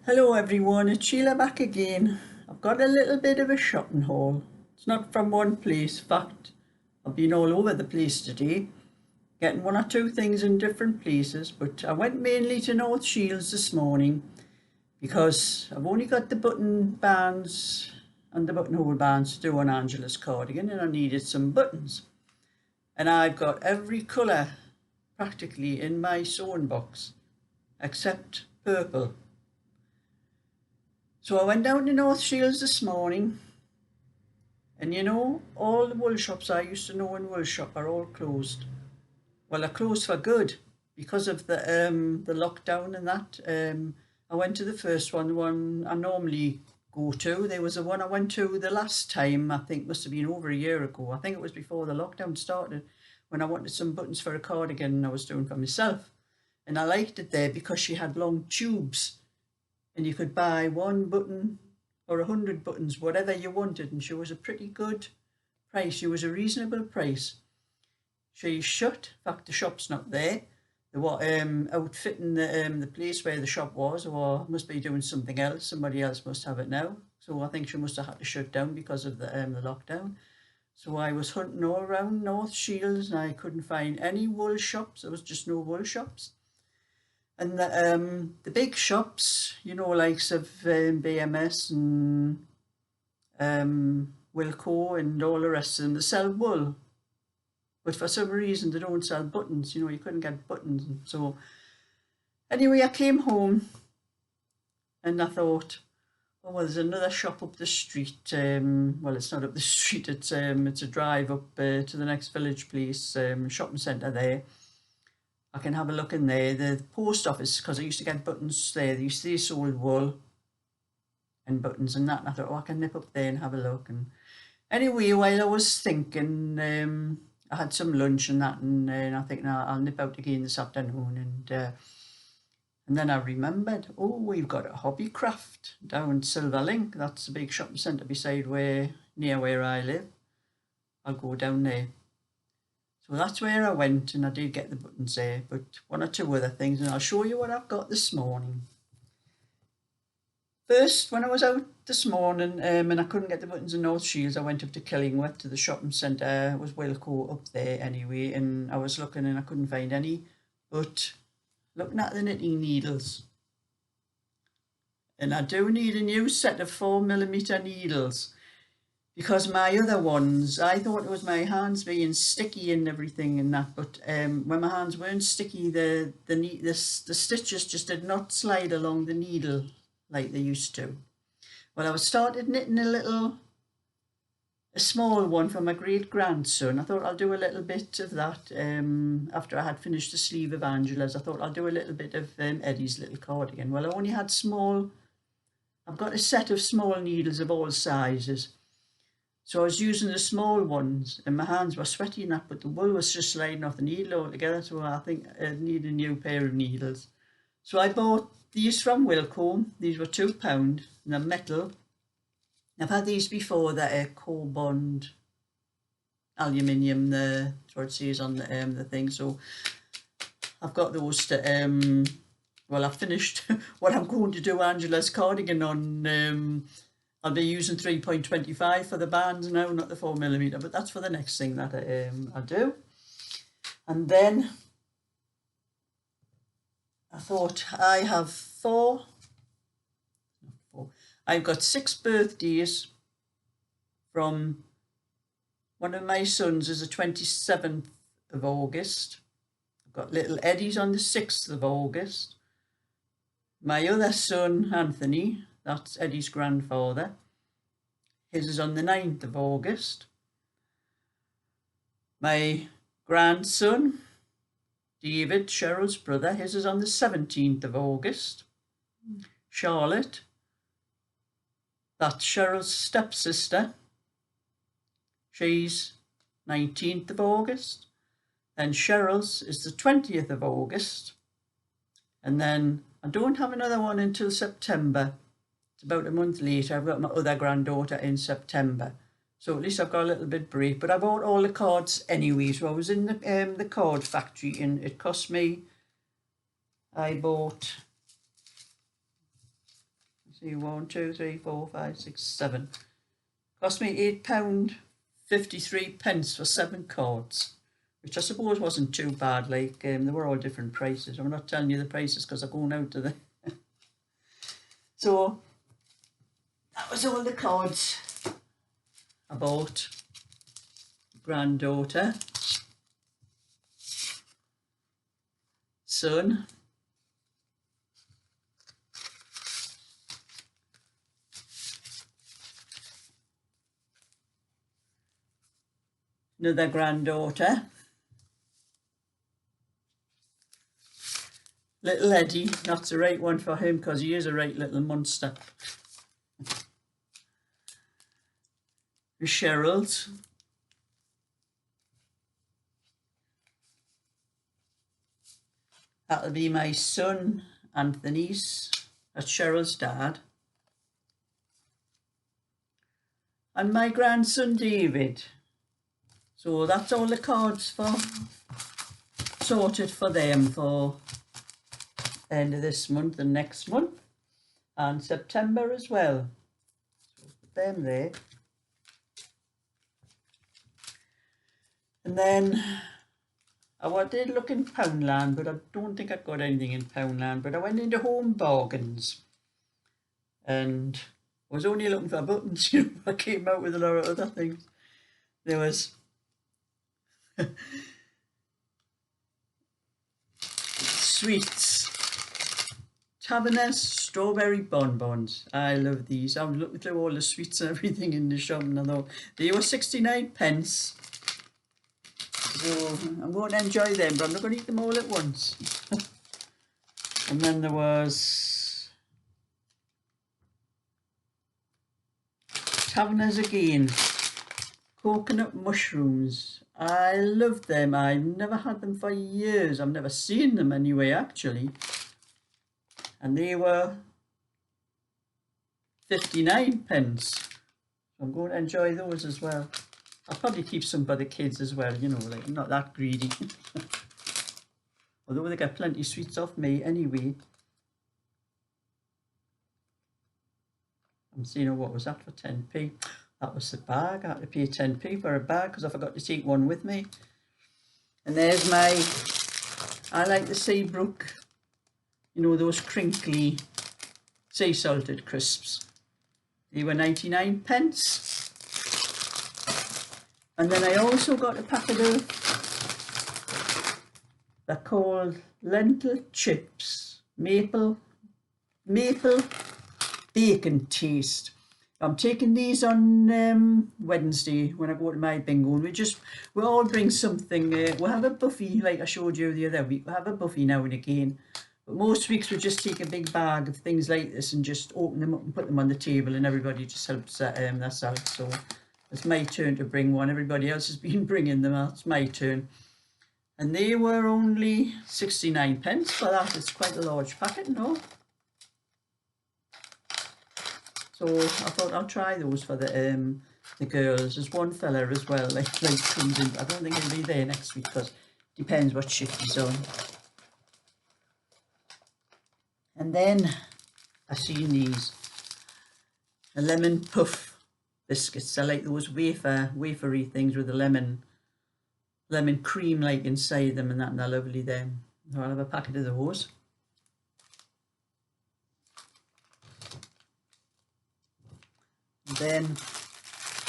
Hello everyone, it's Sheila back again. I've got a little bit of a shopping haul. It's not from one place. In fact, I've been all over the place today, getting one or two things in different places, but I went mainly to North Shields this morning because I've only got the button bands and the buttonhole bands to do on Angela's cardigan, and I needed some buttons. And I've got every colour practically in my sewing box except purple. So I went down to North Shields this morning, and you know, all the wool shops I used to know in wool shop are all closed. Well, they're closed for good because of the lockdown and that. I went to the first one, the one I normally go to. There was a one I went to the last time, I think must have been over a year ago. I think it was before the lockdown started, when I wanted some buttons for a cardigan I was doing for myself. And I liked it there because she had long tubes. And you could buy one button or 100 buttons, whatever you wanted, and she was a pretty good price. She was a reasonable price. She's shut. In fact, the shop's not there. They were outfitting the place where the shop was, or must be doing something else. Somebody else must have it now. So I think she must have had to shut down because of the lockdown. So I was hunting all around North Shields and I couldn't find any wool shops. There was just no wool shops. And the big shops, you know, likes of BMS and Wilco and all the rest of them, they sell wool. But for some reason they don't sell buttons, you know, you couldn't get buttons. And so anyway, I came home and I thought, oh, well, there's another shop up the street. Well, it's not up the street, it's a drive up to the next village place, shopping centre there. I can have a look in there. The post office, because I used to get buttons there. They sold wool and buttons and that. And I thought, oh, I can nip up there and have a look. And anyway, while I was thinking, I had some lunch and that, and I think, no, I'll nip out again this afternoon. And then I remembered, oh, we've got a Hobbycraft down Silverlink. That's a big shopping centre beside near where I live. I'll go down there. So that's where I went, and I did get the buttons there, but one or two other things, and I'll show you what I've got this morning. First, when I was out this morning and I couldn't get the buttons in North Shields, I went up to Killingworth to the shopping centre. It was Wilco up there anyway, and I was looking and I couldn't find any, but looking at the knitting needles. And I do need a new set of 4mm needles, because my other ones, I thought it was my hands being sticky and everything and that, but when my hands weren't sticky, the stitches just did not slide along the needle like they used to. Well, I started knitting a small one for my great grandson. I thought I'll do a little bit of that after I had finished the sleeve of Angela's. I thought I'll do a little bit of Eddie's little cardigan. Well, I only had I've got a set of small needles of all sizes. So I was using the small ones and my hands were sweaty enough, but the wool was just sliding off the needle altogether. So I think I need a new pair of needles. So I bought these from Wilco. These were £2 and they're metal. I've had these before, they're co-bond aluminium, that's what it says on the thing. So I've got those to, well, I've finished what I'm going to do Angela's cardigan on. I'll be using 3.25 for the bands now, not the 4mm, but that's for the next thing that I do. And then I thought I have I've got 6 birthdays from one of my sons is the 27th of August. I've got little Eddie's on the 6th of August. My other son, Anthony, that's Eddie's grandfather. His is on the 9th of August. My grandson, David, Cheryl's brother, his is on the 17th of August. Charlotte, that's Cheryl's stepsister. She's 19th of August. Then Cheryl's is the 20th of August. And then I don't have another one until September. It's about a month later. I've got my other granddaughter in September. So at least I've got a little bit break. But I bought all the cards anyway. So I was in the card factory and it cost me, I bought see, 1, 2, 3, 4, 5, 6, 7. Cost me £8.53 for 7 cards, which I suppose wasn't too bad. Like, they were all different prices. I'm not telling you the prices because I'm going out to the... So, that was all the cards I bought. Granddaughter, son, another granddaughter, little Eddie. That's the right one for him because he is a right little monster. Cheryl's, that'll be my son Anthony's, that's Cheryl's dad, and my grandson David. So that's all the cards for sorted for them for end of this month and next month and September as well. So put them there. And then I did look in Poundland, but I don't think I got anything in Poundland. But I went into Home Bargains and I was only looking for buttons, you know. I came out with a lot of other things. There was sweets, Taverners strawberry bonbons. I love these. I was looking through all the sweets and everything in the shop and I thought they were 69p. So I'm going to enjoy them, but I'm not going to eat them all at once. And then there was Taverners again, coconut mushrooms. I love them. I've never had them for years. I've never seen them anyway, actually. And they were 59p. So I'm going to enjoy those as well. I'll probably keep some for the kids as well, you know, like I'm not that greedy. Although they get plenty of sweets off me anyway. I'm seeing, what was that for 10p? That was the bag. I had to pay 10p for a bag because I forgot to take one with me. And there's my, I like the Seabrook, you know, those crinkly sea salted crisps. They were 99p. And then I also got a packet of, they're called lentil chips, maple bacon taste. I'm taking these on Wednesday when I go to my bingo, and we all bring something. We'll have a buffet like I showed you the other week. We'll have a buffet now and again. But most weeks we just take a big bag of things like this and just open them up and put them on the table, and everybody just helps themselves. So it's my turn to bring one. Everybody else has been bringing them. It's my turn. And they were only 69p for that. It's quite a large packet, no? So I thought I'll try those for the girls. There's one fella as well, like comes in. I don't think he'll be there next week because it depends what shift he's on. And then I seen these, a lemon puff biscuits. I like those wafery things with the lemon cream like inside them and that, and they're lovely then. So I'll have a packet of those. And then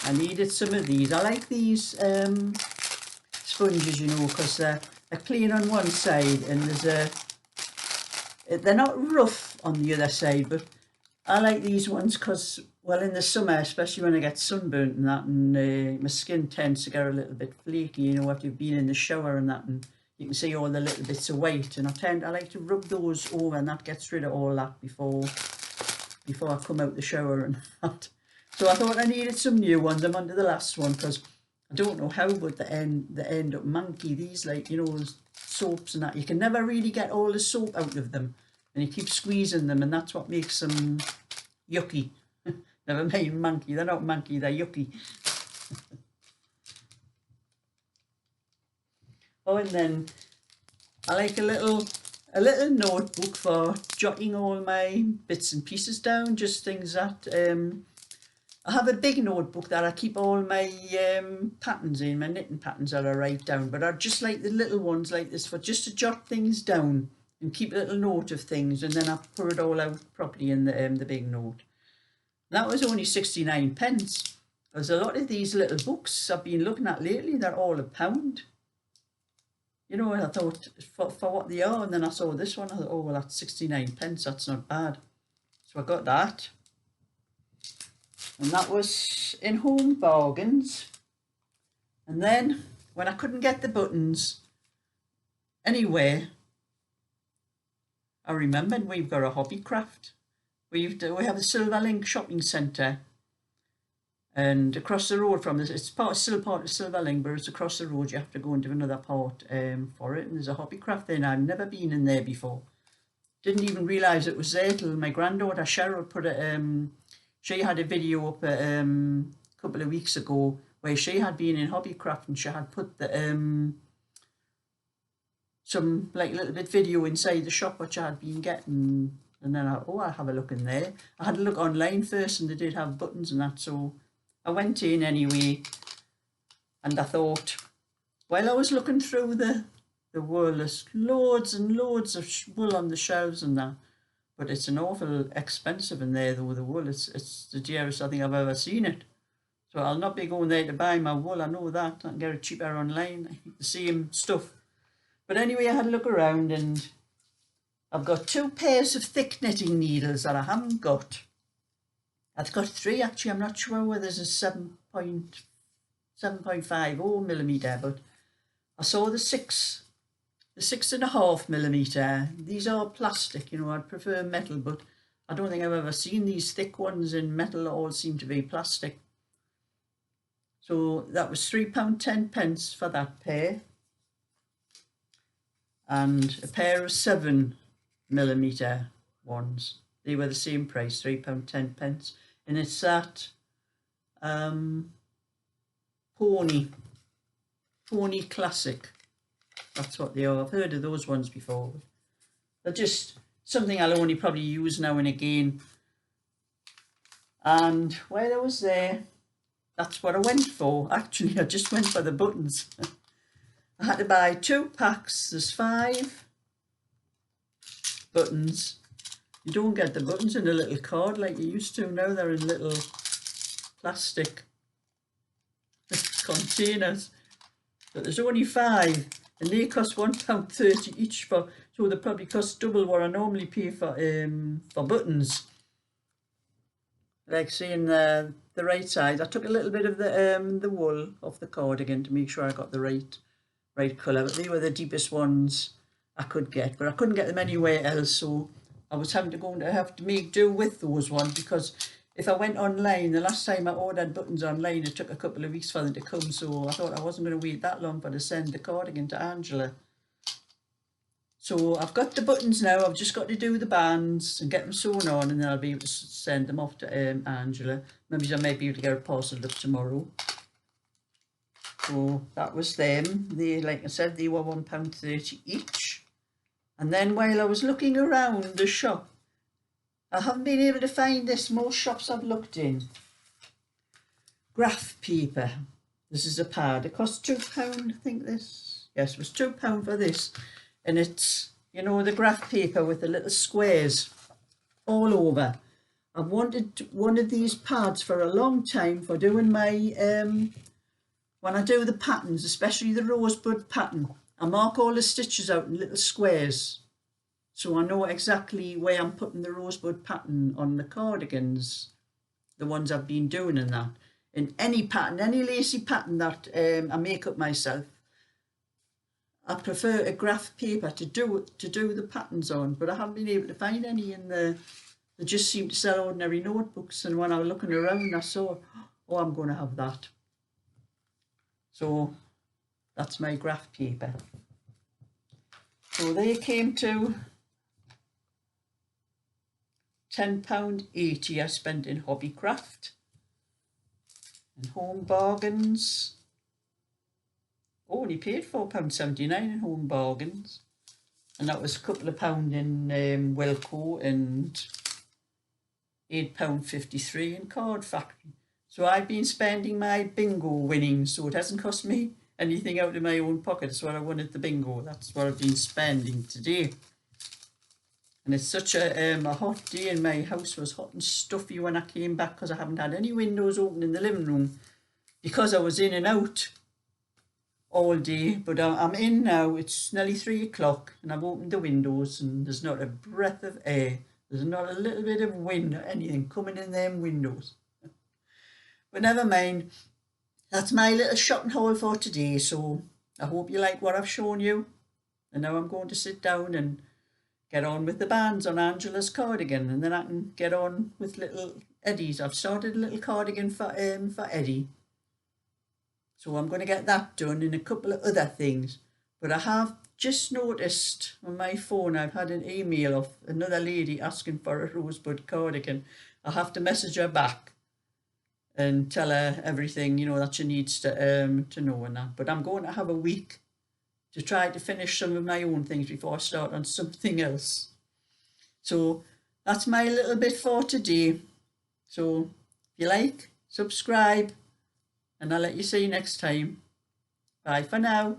I needed some of these. I like these sponges, you know, because they're clean on one side and they're not rough on the other side, but I like these ones because, well, in the summer, especially when I get sunburnt and that, and my skin tends to get a little bit flaky, you know, after you've been in the shower and that, and you can see all the little bits of white, and I like to rub those over, and that gets rid of all that before I come out the shower and that. So I thought I needed some new ones. I'm under the last one because I don't know how, but they end up manky. These, like, you know, soaps and that, you can never really get all the soap out of them, and you keep squeezing them, and that's what makes them yucky. Never mind manky. They're not manky, they're yucky. Oh, and then I like a a little notebook for jotting all my bits and pieces down, just things that I have a big notebook that I keep all my patterns in, my knitting patterns that I write down, but I just like the little ones like this for just to jot things down and keep a little note of things, and then I put it all out properly in the big note. That was only 69 pence. There's a lot of these little books I've been looking at lately, they're all £1. You know, I thought for what they are, and then I saw this one, I thought, oh well, that's 69 pence, that's not bad. So I got that. And that was in Home Bargains. And then when I couldn't get the buttons anywhere, I remembered we've got a Hobbycraft. We have a Silverlink shopping centre, and across the road from this, it's still part of Silverlink, but it's across the road. You have to go into another part for it. And there's a Hobbycraft there, and I've never been in there before. Didn't even realise it was there till my granddaughter Cheryl put it. She had a video up a couple of weeks ago where she had been in Hobbycraft, and she had put the some like little bit video inside the shop which I had been getting, and then I'll have a look in there. I had a look online first, and they did have buttons and that, so I went in anyway, and I thought, while I was looking through the wool, there's loads and loads of wool on the shelves and that, but it's an awful expensive in there though, the wool. It's the dearest I think I've ever seen it. So I'll not be going there to buy my wool, I know that. I can get it cheaper online, the same stuff. But anyway, I had a look around, and I've got 2 pairs of thick knitting needles that I haven't got. I've got 3 actually, I'm not sure whether there's a 7.50 millimetre, but I saw the 6.5 millimetre. These are plastic, you know, I'd prefer metal, but I don't think I've ever seen these thick ones in metal. All seem to be plastic. So that was £3.10 for that pair. And a pair of 7 millimetre ones. They were the same price, £3.10. And it's that Pony Classic. That's what they are. I've heard of those ones before. They're just something I'll only probably use now and again. And while I was there, that's what I went for. Actually, I just went for the buttons. I had to buy 2 packs. There's 5 buttons. You don't get the buttons in a little card like you used to. Now they're in little plastic containers. But there's only 5, and they cost £1.30 each, so they probably cost double what I normally pay for buttons. Like saying the right size. I took a little bit of the wool off the cardigan to make sure I got the right colour, but they were the deepest ones I could get, but I couldn't get them anywhere else, so I was having to have to make do with those ones, because if I went online, the last time I ordered buttons online, it took a couple of weeks for them to come, so I thought I wasn't going to wait that long for to send the cardigan to Angela. So I've got the buttons now. I've just got to do the bands and get them sewn on, and then I'll be able to send them off to Angela. Maybe I might be able to get a parcel up tomorrow. So that was them. They, like I said, they were £1.30 each. And then while I was looking around the shop, I haven't been able to find this. Most shops I've looked in. Graph paper. This is a pad. It cost £2, I think this. Yes, it was £2 for this. And it's, you know, the graph paper with the little squares all over. I've wanted one of these pads for a long time for doing my, when I do the patterns, especially the rosebud pattern, I mark all the stitches out in little squares, so I know exactly where I'm putting the rosebud pattern on the cardigans, the ones I've been doing and that. In any pattern, any lacy pattern that I make up myself, I prefer a graph paper to do the patterns on, but I haven't been able to find any in the. They just seem to sell ordinary notebooks, and when I was looking around, I saw, oh, I'm going to have that. So that's my graph paper. So they came to £10.80 I spent in Hobbycraft and Home Bargains. Oh, only paid £4.79 in Home Bargains. and that was a couple of pound in Wilko and £8.53 in Card Factory. So I've been spending my bingo winnings, so it hasn't cost me anything out of my own pocket. That's what I won at the bingo. That's what I've been spending today. And it's such a hot day, and my house was hot and stuffy when I came back because I haven't had any windows open in the living room because I was in and out all day. But I'm in now. It's nearly 3 o'clock and I've opened the windows and there's not a breath of air. There's not a little bit of wind or anything coming in them windows. But never mind. That's my little shopping haul for today. So I hope you like what I've shown you. And now I'm going to sit down and get on with the bands on Angela's cardigan, and then I can get on with little Eddie's. I've started a little cardigan for Eddie. So I'm going to get that done and a couple of other things. But I have just noticed on my phone I've had an email of another lady asking for a rosebud cardigan. I'll have to message her back and tell her everything, you know, that she needs to know and that. But I'm going to have a week to try to finish some of my own things before I start on something else. So that's my little bit for today. So if you like, subscribe, and I'll let you see you next time. Bye for now.